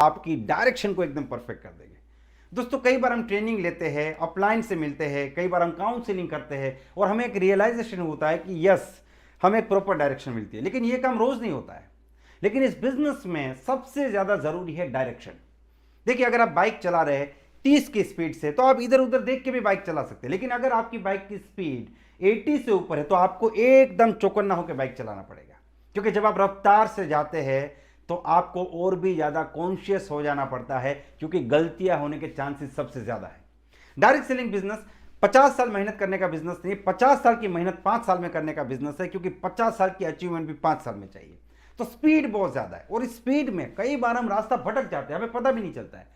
आपकी डायरेक्शन को एकदम परफेक्ट कर देंगे। दोस्तों कई बार हम ट्रेनिंग लेते हैं, अपलाइन से मिलते हैं, कई बार हम काउंसलिंग करते हैं और हमें एक रियलाइजेशन होता है कि यस हमें एक प्रॉपर डायरेक्शन मिलती है, लेकिन ये काम रोज नहीं होता है। लेकिन इस बिजनेस में सबसे ज्यादा जरूरी है डायरेक्शन। देखिए अगर आप बाइक चला रहे हैं 30 की स्पीड से तो आप इधर उधर देख के भी बाइक चला सकते हैं, लेकिन अगर आपकी बाइक की स्पीड 80 से ऊपर है तो आपको एकदम चौकन्ना होकर बाइक चलाना पड़ेगा, क्योंकि जब आप रफ्तार से जाते हैं तो आपको और भी ज्यादा कॉन्शियस हो जाना पड़ता है, क्योंकि गलतियां होने के चांसेस सबसे ज्यादा है। डायरेक्ट सेलिंग बिजनेस 50 साल मेहनत करने का बिजनेस नहीं, 50 साल की मेहनत 5 साल में करने का बिजनेस है, क्योंकि 50 साल की अचीवमेंट भी 5 साल में चाहिए। तो स्पीड बहुत ज्यादा है और इस स्पीड में कई बार हम रास्ता भटक जाते हैं, हमें पता भी नहीं चलता है।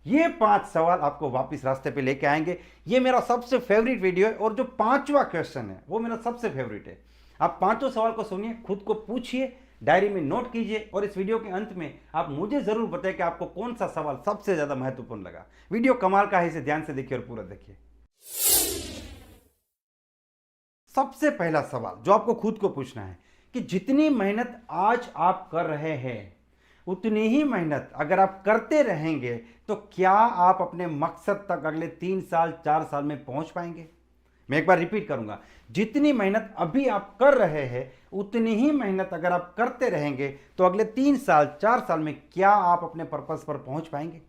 ये 5 सवाल आपको वापस रास्ते पे लेके आएंगे। ये मेरा सबसे फेवरेट वीडियो है और जो 5वां क्वेश्चन है वो मेरा सबसे फेवरेट है। आप 5 सवाल को सुनिए, खुद को पूछिए, डायरी में नोट कीजिए और इस वीडियो के अंत में आप मुझे जरूर बताएं कि आपको कौन सा सवाल सबसे ज्यादा महत्वपूर्ण लगा। वीडियो कमाल का है, इसे ध्यान से देखिए और पूरा देखिए। सबसे पहला सवाल जो आपको खुद को पूछना है कि जितनी मेहनत आज आप कर रहे हैं उतनी ही मेहनत अगर आप करते रहेंगे तो क्या आप अपने मकसद तक अगले 3 साल 4 साल में पहुंच पाएंगे। मैं एक बार रिपीट करूंगा, जितनी मेहनत अभी आप कर रहे हैं उतनी ही मेहनत अगर आप करते रहेंगे तो अगले 3 साल 4 साल में क्या आप अपने पर्पस पर पहुंच पाएंगे।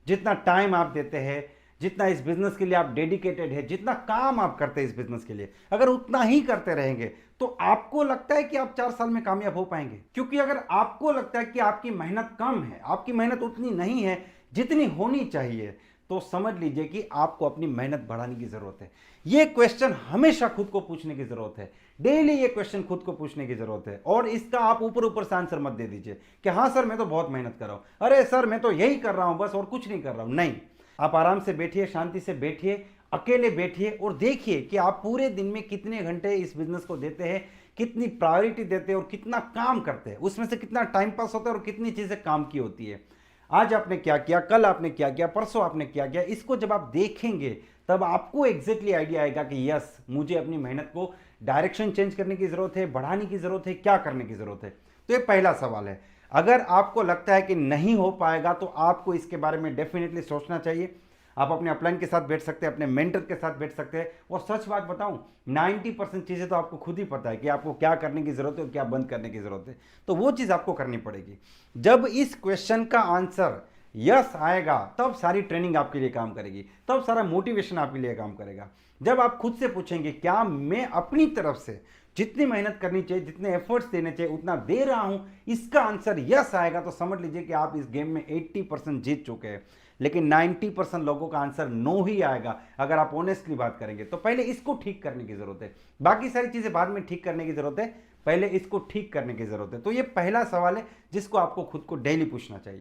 जितना टाइम आप देते हैं, जितना इस बिजनेस के लिए आप डेडिकेटेड है, जितना काम आप करते हैं इस बिजनेस के लिए, अगर उतना ही करते रहेंगे तो आपको लगता है कि आप 4 साल में कामयाब हो पाएंगे। क्योंकि अगर आपको लगता है कि आपकी मेहनत कम है, आपकी मेहनत उतनी नहीं है जितनी होनी चाहिए, तो समझ लीजिए कि आपको अपनी मेहनत बढ़ाने की जरूरत है। यह क्वेश्चन हमेशा खुद को पूछने की जरूरत है, डेली ये क्वेश्चन खुद को पूछने की जरूरत है। और इसका आप ऊपर ऊपर से आंसर मत दे दीजिए कि हाँ सर मैं तो बहुत मेहनत कर रहा हूं, अरे सर मैं तो यही कर रहा हूं बस और कुछ नहीं कर रहा हूं। नहीं, आप आराम से बैठिए, शांति से बैठिए, अकेले बैठिए और देखिए कि आप पूरे दिन में कितने घंटे इस बिजनेस को देते हैं, कितनी प्रायोरिटी देते हैं और कितना काम करते हैं, उसमें से कितना टाइम पास होता है और कितनी चीजें काम की होती है। आज आपने क्या किया, कल आपने क्या किया, परसों आपने क्या किया, इसको जब आप देखेंगे तब आपको एग्जैक्टली आइडिया आएगा कि यस मुझे अपनी मेहनत को डायरेक्शन चेंज करने की जरूरत है, बढ़ाने की जरूरत है, क्या करने की जरूरत है। तो ये पहला सवाल है। अगर आपको लगता है कि नहीं हो पाएगा तो आपको इसके बारे में डेफिनेटली सोचना चाहिए। आप अपने अपलाइन के साथ बैठ सकते हैं, अपने मेंटर के साथ बैठ सकते हैं और सच बात बताऊं 90% चीजें तो आपको खुद ही पता है कि आपको क्या करने की जरूरत है और क्या बंद करने की जरूरत है, तो वो चीज आपको करनी पड़ेगी। जब इस क्वेश्चन का आंसर यस आएगा तब सारी ट्रेनिंग आपके लिए काम करेगी, तब सारा मोटिवेशन आपके लिए काम करेगा। जब आप खुद से पूछेंगे क्या मैं अपनी तरफ से जितनी मेहनत करनी चाहिए, जितने एफर्ट्स देने चाहिए उतना दे रहा हूं, इसका आंसर यस आएगा तो समझ लीजिए कि आप इस गेम में 80% जीत चुके हैं। लेकिन 90% लोगों का आंसर नो ही आएगा अगर आप ऑनेस्टली बात करेंगे। तो पहले इसको ठीक करने की जरूरत है, बाकी सारी चीजें बाद में ठीक करने की जरूरत है, पहले इसको ठीक करने की जरूरत है। तो ये पहला सवाल है जिसको आपको खुद को डेली पूछना चाहिए।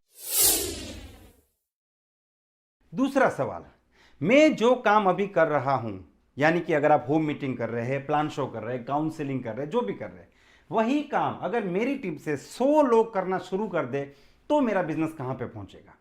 दूसरा सवाल, मैं जो काम अभी कर रहा हूं, यानी कि अगर आप होम मीटिंग कर रहे हैं, प्लान शो कर रहे हैं, काउंसलिंग कर रहे हैं, जो भी कर रहे हैं, वही काम अगर मेरी टीम से 100 लोग करना शुरू कर दे तो मेरा बिजनेस कहां पे पहुंचेगा।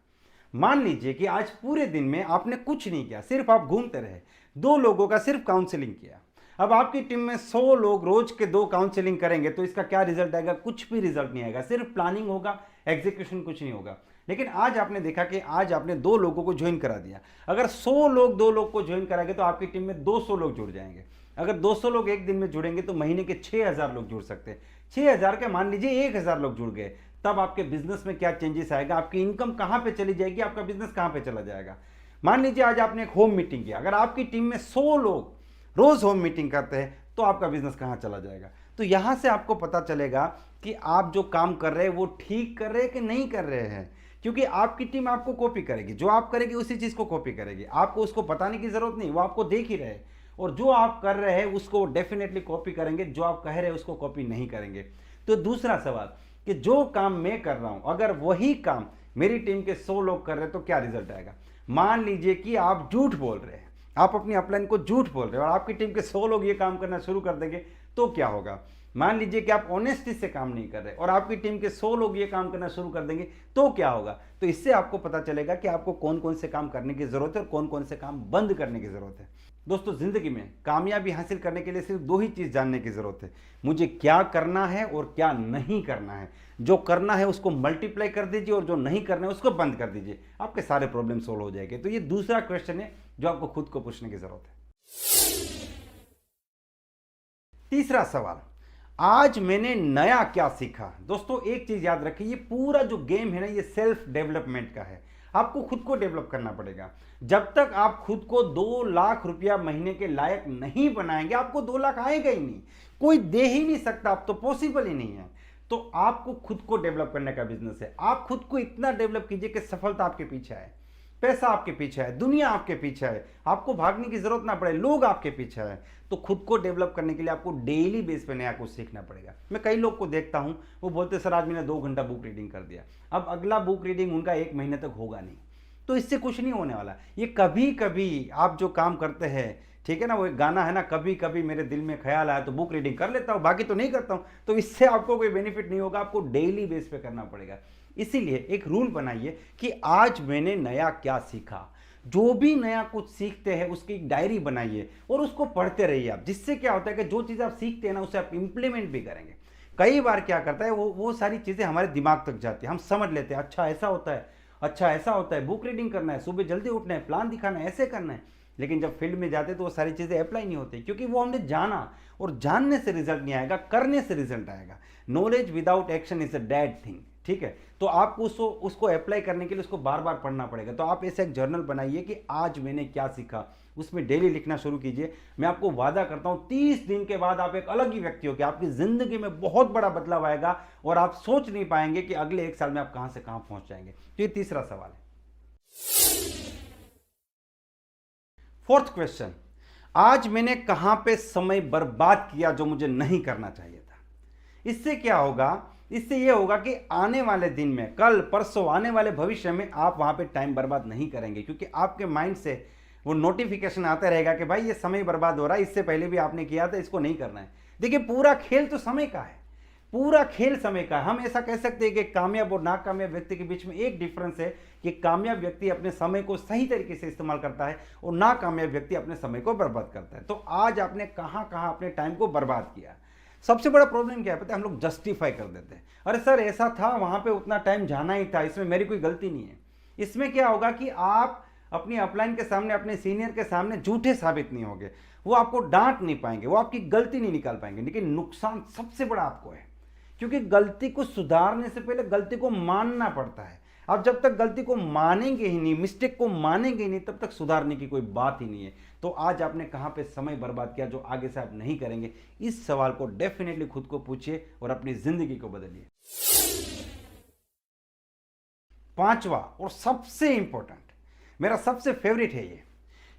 मान लीजिए कि आज पूरे दिन में आपने कुछ नहीं किया, सिर्फ आप घूमते रहे, 2 लोगों का सिर्फ काउंसलिंग किया। अब आपकी टीम में 100 लोग रोज के 2 काउंसलिंग करेंगे तो इसका क्या रिजल्ट आएगा, कुछ भी रिजल्ट नहीं आएगा, सिर्फ प्लानिंग होगा, एग्जीक्यूशन कुछ नहीं होगा। लेकिन आज आपने देखा कि आज आपने 2 लोगों को ज्वाइन करा दिया, अगर 100 लोग 2 लोग को ज्वाइन कराएंगे तो आपकी टीम में 200 लोग जुड़ जाएंगे। अगर 200 लोग एक दिन में जुड़ेंगे तो महीने के 6000 लोग जुड़ सकते हैं। 6000 के मान लीजिए 1000 लोग जुड़ गए, तब आपके बिजनेस में क्या चेंजेस आएगा, आपकी इनकम कहां पे चली जाएगी, आपका बिजनेस कहां पे चला जाएगा। मान लीजिए आज आपने एक होम मीटिंग किया, अगर आपकी टीम में 100 लोग रोज होम मीटिंग करते हैं तो आपका बिजनेस कहां चला जाएगा। तो यहां से आपको पता चलेगा कि आप जो काम कर रहे हैं वो ठीक कर रहे हैं कि नहीं कर रहे हैं, क्योंकि आपकी टीम आपको कॉपी करेगी, जो आप करेगी उसी चीज को कॉपी करेगी, आपको उसको बताने की जरूरत नहीं, वो आपको देख ही रहे और जो आप कर रहे हैं उसको डेफिनेटली कॉपी करेंगे, जो आप कह रहे हैं उसको कॉपी नहीं करेंगे। तो दूसरा सवाल कि जो काम मैं कर रहा हूं अगर वही काम मेरी टीम के 100 लोग कर रहे हैं तो क्या रिजल्ट आएगा। मान लीजिए कि आप झूठ बोल रहे हैं, आप अपनी अपलाइन को झूठ बोल रहे हैं और आपकी टीम के 100 लोग ये काम करना शुरू कर देंगे तो क्या होगा। मान लीजिए कि आप ऑनेस्टी से काम नहीं कर रहे और आपकी टीम के 100 लोग ये काम करना शुरू कर देंगे तो क्या होगा। तो इससे आपको पता चलेगा कि आपको कौन कौन से काम करने की जरूरत है और कौन कौन से काम बंद करने की जरूरत है। दोस्तों जिंदगी में कामयाबी हासिल करने के लिए सिर्फ दो ही चीज जानने की जरूरत है, मुझे क्या करना है और क्या नहीं करना है। जो करना है उसको मल्टीप्लाई कर दीजिए और जो नहीं करना है उसको बंद कर दीजिए, आपके सारे प्रॉब्लम सोल्व हो जाएंगे। तो ये दूसरा क्वेश्चन है जो आपको खुद को पूछने की जरूरत है। तीसरा सवाल, आज मैंने नया क्या सीखा। दोस्तों एक चीज याद रखिए, ये पूरा जो गेम है ना, ये सेल्फ डेवलपमेंट का है। आपको खुद को डेवलप करना पड़ेगा। जब तक आप खुद को 2 लाख रुपया महीने के लायक नहीं बनाएंगे, आपको 2 लाख आएगा ही नहीं, कोई दे ही नहीं सकता, अब तो पॉसिबल ही नहीं है। तो आपको खुद को डेवलप करने का बिजनेस है। आप खुद को इतना डेवलप कीजिए कि सफलता आपके पीछे है, पैसा आपके पीछे है, दुनिया आपके पीछे है, आपको भागने की जरूरत ना पड़े, लोग आपके पीछे है। तो खुद को डेवलप करने के लिए आपको डेली बेस पे नया कुछ सीखना पड़ेगा। मैं कई लोग को देखता हूं, वो बोलते सर आज मैंने 2 घंटा बुक रीडिंग कर दिया, अब अगला बुक रीडिंग उनका 1 महीने तक होगा नहीं। तो इससे कुछ नहीं होने वाला। ये कभी कभी आप जो काम करते हैं, ठीक है ना, वो एक गाना है ना, कभी कभी मेरे दिल में ख्याल आया तो बुक रीडिंग कर लेता हूँ, बाकी तो नहीं करता हूँ। तो इससे आपको कोई बेनिफिट नहीं होगा, आपको डेली बेस पे करना पड़ेगा। इसीलिए एक रूल बनाइए कि आज मैंने नया क्या सीखा। जो भी नया कुछ सीखते हैं उसकी एक डायरी बनाइए और उसको पढ़ते रहिए आप। जिससे क्या होता है कि जो चीज़ आप सीखते हैं ना, उसे आप इंप्लीमेंट भी करेंगे। कई बार क्या करता है, वो सारी चीज़ें हमारे दिमाग तक जाती है, हम समझ लेते हैं, अच्छा ऐसा होता है, अच्छा ऐसा होता है, बुक रीडिंग करना है, सुबह जल्दी उठना है, प्लान दिखाना है, ऐसे करना है। लेकिन जब फील्ड में जाते तो वो सारी चीज़ें अप्लाई नहीं होती, क्योंकि वो हमने जाना, और जानने से रिजल्ट नहीं आएगा, करने से रिजल्ट आएगा। Knowledge without action is a dead thing, ठीक है। तो आपको उसको अप्लाई करने के लिए उसको बार बार पढ़ना पड़ेगा। तो आप ऐसे एक जर्नल बनाइए कि आज मैंने क्या सीखा, उसमें डेली लिखना शुरू कीजिए। मैं आपको वादा करता हूं 30 दिन के बाद आप एक अलग ही व्यक्ति हो, कि आपकी जिंदगी में बहुत बड़ा बदलाव आएगा और आप सोच नहीं पाएंगे कि अगले 1 साल में आप कहां से कहां पहुंच जाएंगे। तो ये तीसरा सवाल है। फोर्थ क्वेश्चन, आज मैंने कहां पे समय बर्बाद किया जो मुझे नहीं करना चाहिए था। इससे क्या होगा, इससे यह होगा कि आने वाले दिन में, कल परसों, आने वाले भविष्य में आप वहां पे टाइम बर्बाद नहीं करेंगे, क्योंकि आपके माइंड से वो नोटिफिकेशन आता रहेगा कि भाई ये समय बर्बाद हो रहा है, इससे पहले भी आपने किया था, इसको नहीं करना है। देखिए पूरा खेल तो समय का है, पूरा खेल समय का है। हम ऐसा कह सकते हैं कि कामयाब और नाकामयाब व्यक्ति के बीच में एक डिफरेंस है कि कामयाब व्यक्ति अपने समय को सही तरीके से इस्तेमाल करता है और नाकामयाब व्यक्ति अपने समय को बर्बाद करता है। तो आज आपने कहां कहां अपने टाइम को बर्बाद किया। सबसे बड़ा प्रॉब्लम क्या है पता है, हम लोग जस्टिफाई कर देते हैं, अरे सर ऐसा था, वहां पे उतना टाइम जाना ही था, इसमें मेरी कोई गलती नहीं है। इसमें क्या होगा कि आप अपनी अपलाइन के सामने, अपने सीनियर के सामने झूठे साबित नहीं होंगे, वो आपको डांट नहीं पाएंगे, वो आपकी गलती नहीं निकाल पाएंगे। लेकिन नुकसान सबसे बड़ा आपको है, क्योंकि गलती को सुधारने से पहले गलती को मानना पड़ता है। आप जब तक गलती को मानेंगे ही नहीं, मिस्टेक को मानेंगे ही नहीं, तब तक सुधारने की कोई बात ही नहीं है। तो आज आपने कहां पे समय बर्बाद किया जो आगे से आप नहीं करेंगे। इस सवाल को डेफिनेटली खुद को पूछिए और अपनी जिंदगी को बदलिए। पांचवा और सबसे इंपॉर्टेंट, मेरा सबसे फेवरेट है, ये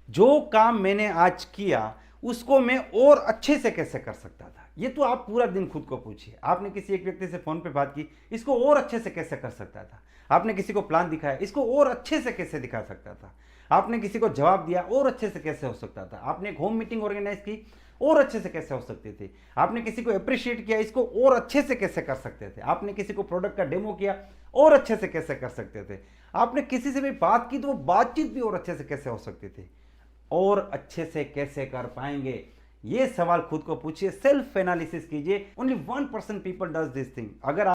जो काम मैंने आज किया उसको मैं और अच्छे से कैसे कर सकता था। ये तो आप पूरा दिन खुद को पूछिए। आपने किसी एक व्यक्ति से फोन पे बात की, इसको और अच्छे से कैसे कर सकता था। आपने किसी को प्लान दिखाया, इसको और अच्छे से कैसे दिखा सकता था। आपने किसी को जवाब दिया, और अच्छे से कैसे हो सकता था। आपने एक होम मीटिंग ऑर्गेनाइज की, और अच्छे से कैसे हो सकती थी। आपने किसी को अप्रिशिएट किया, इसको और अच्छे से कैसे कर सकते थे। आपने किसी को प्रोडक्ट का डेमो किया, और अच्छे से कैसे कर सकते थे। आपने किसी से भी बात की तो वो बातचीत भी और अच्छे से कैसे हो सकती थी, और अच्छे से कैसे कर पाएंगे। ये सवाल खुद को पूछिए, सेल्फ एनालिसिस कीजिए। Only 1% people does this thing. अगर